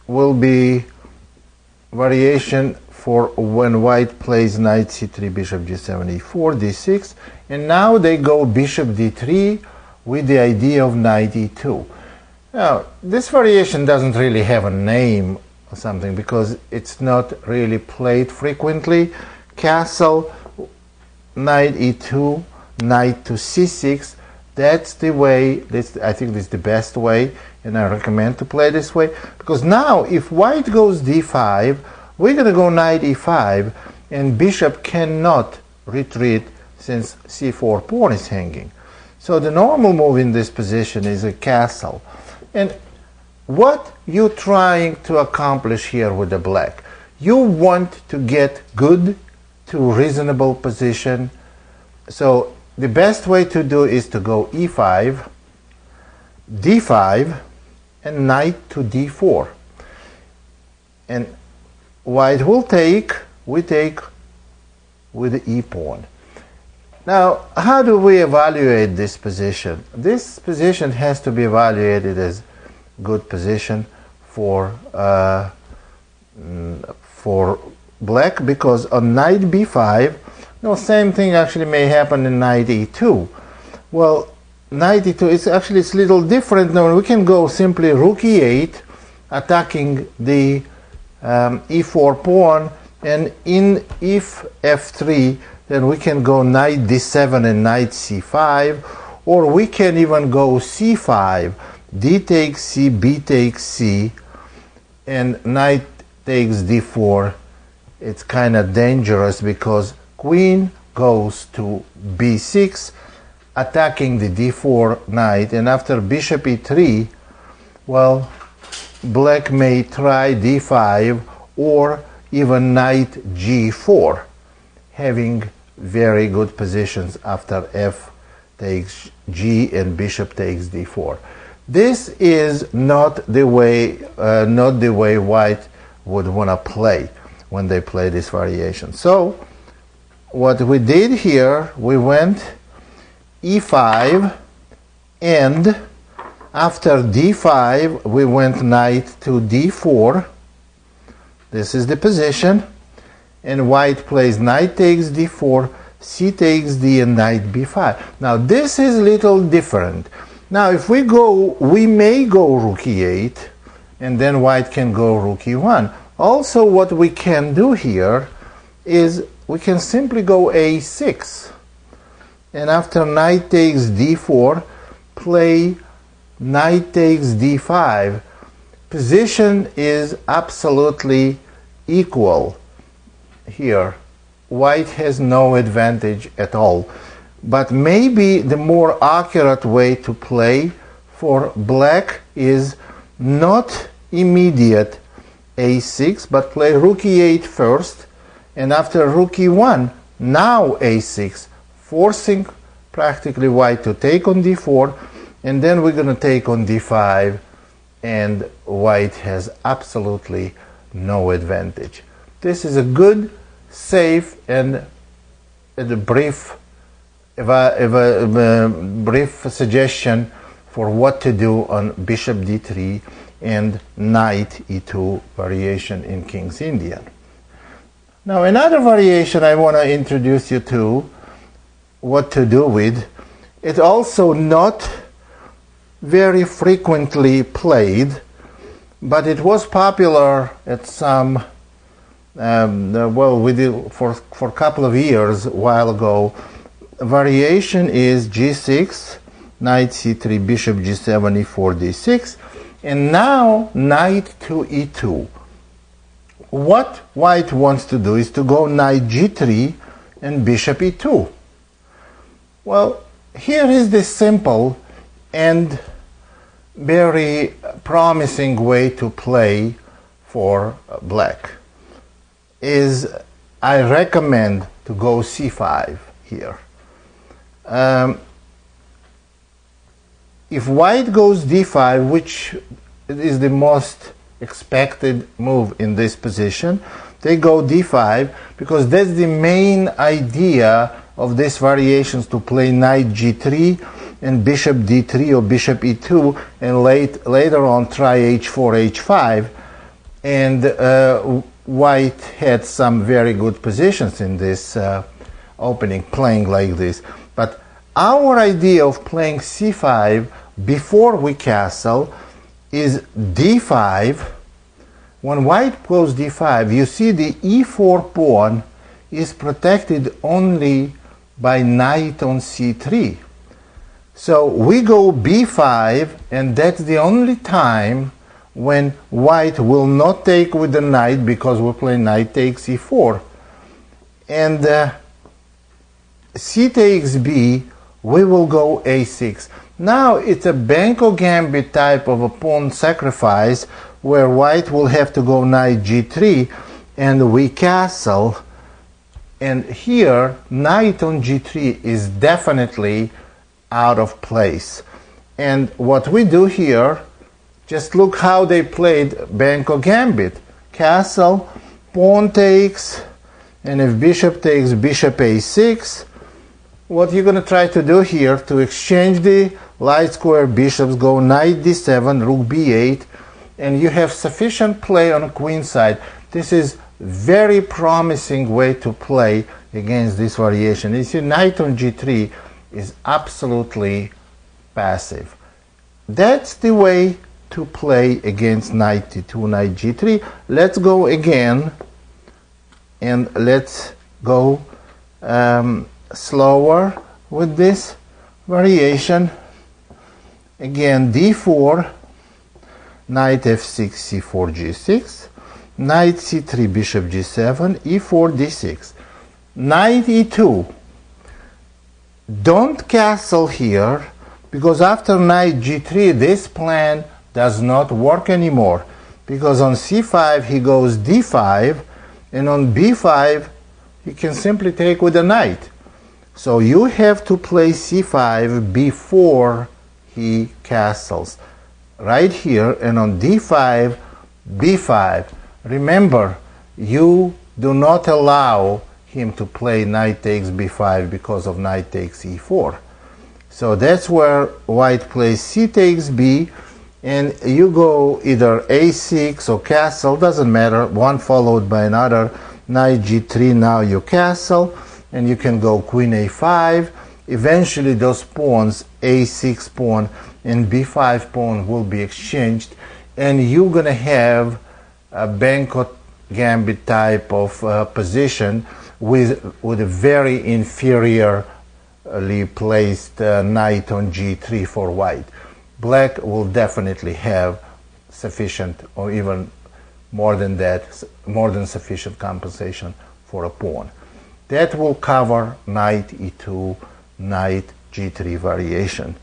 will be variation for when white plays knight c3, bishop g7, e4, d6, and now they go bishop d3 with the idea of knight e2. Now, this variation doesn't really have a name or something because it's not really played frequently. Castle, knight e2, knight to c6, that's the way, I think this is the best way, and I recommend to play this way, because now if white goes d5, we're going to go knight e5, and bishop cannot retreat since c4 pawn is hanging. So the normal move in this position is a castle. And what you're trying to accomplish here with the black, you want to get good to reasonable position. So the best way to do is to go e5, d5, and knight to d4. And white will take, we take with the e pawn. Now, how do we evaluate this position? This position has to be evaluated as good position for black, because on knight b5, no, same thing actually may happen in knight e2. Well, knight e2 is actually it's a little different now. We can go simply rook e8, attacking the e4 pawn, and in if f3, then we can go knight d7 and knight c5, or we can even go c5, d takes c, b takes c, and knight takes d4. It's kind of dangerous because queen goes to b6, attacking the d4 knight, and after bishop e3, well, black may try d5 or even knight g4, having very good positions after f takes g and bishop takes d4. This is not the way white would want to play when they play this variation. So what we did here, we went e5, and after d5 we went knight to d4. This is the position, and white plays knight takes d4, c takes d, and knight b5. Now this is a little different. Now if we go, we may go rook e8, and then white can go rook e1. Also what we can do here is we can simply go a6, and after knight takes d4, play knight takes d5. Position is absolutely equal here. White has no advantage at all. But maybe the more accurate way to play for black is not immediate a6, but play rook e8 first, and after rook e1, now a6, forcing practically white to take on d4, and then we're going to take on d5, and white has absolutely no advantage. This is a good, safe, and a brief suggestion for what to do on bishop d3 and knight e2 variation in King's Indian. Now another variation I want to introduce you to, what to do with. It's also not very frequently played, but it was popular at some, well, we did for a couple of years a while ago. Variation is g6, knight c3, bishop g7, e4, d6, and now knight to e2. What white wants to do is to go knight g3 and bishop e2. Well, here is the simple and very promising way to play for black. I recommend to go c5 here. If white goes d5, which is the most expected move in this position, they go d5 because that's the main idea of these variations, to play knight g3 and bishop d3 or bishop e2, and later on try h4, h5. And white had some very good positions in this opening, playing like this. But our idea of playing c5 before we castle is d5. When white plays d5, you see the e4 pawn is protected only by knight on c3. So we go b5, and that's the only time when white will not take with the knight, because we play knight takes e4. And c takes b, we will go a6. Now it's a Benko gambit type of a pawn sacrifice, where white will have to go knight g3, and we castle. And here, knight on g3 is definitely out of place. And what we do here, just look how they played Benko gambit. Castle, pawn takes, and if bishop takes, bishop a6. What you're going to try to do here, to exchange the light square bishops, go knight d7, rook b8, and you have sufficient play on the queen side. This is very promising way to play against this variation. You see, knight on g3 is absolutely passive. That's the way to play against knight d2, knight g3. Let's go again, and let's go slower with this variation. Again, d4, knight f6, c4, g6, knight c3, bishop g7, e4, d6, knight e2. Don't castle here, because after knight g3 this plan does not work anymore, because on c5 he goes d5, and on b5 he can simply take with a knight. So you have to play c5 before he castles, right here, and on d5, b5. Remember, you do not allow him to play knight takes b5 because of knight takes e4. So that's where white plays c takes b, and you go either a6 or castle, doesn't matter, one followed by another. Knight g3, now you castle, and you can go queen a5. Eventually those pawns, a6 pawn and b5 pawn, will be exchanged, and you're going to have a Benko gambit type of position with a very inferiorly placed knight on g3 for white. Black will definitely have sufficient, or even more than that, more than sufficient compensation for a pawn. That will cover knight e2, knight g3 variation.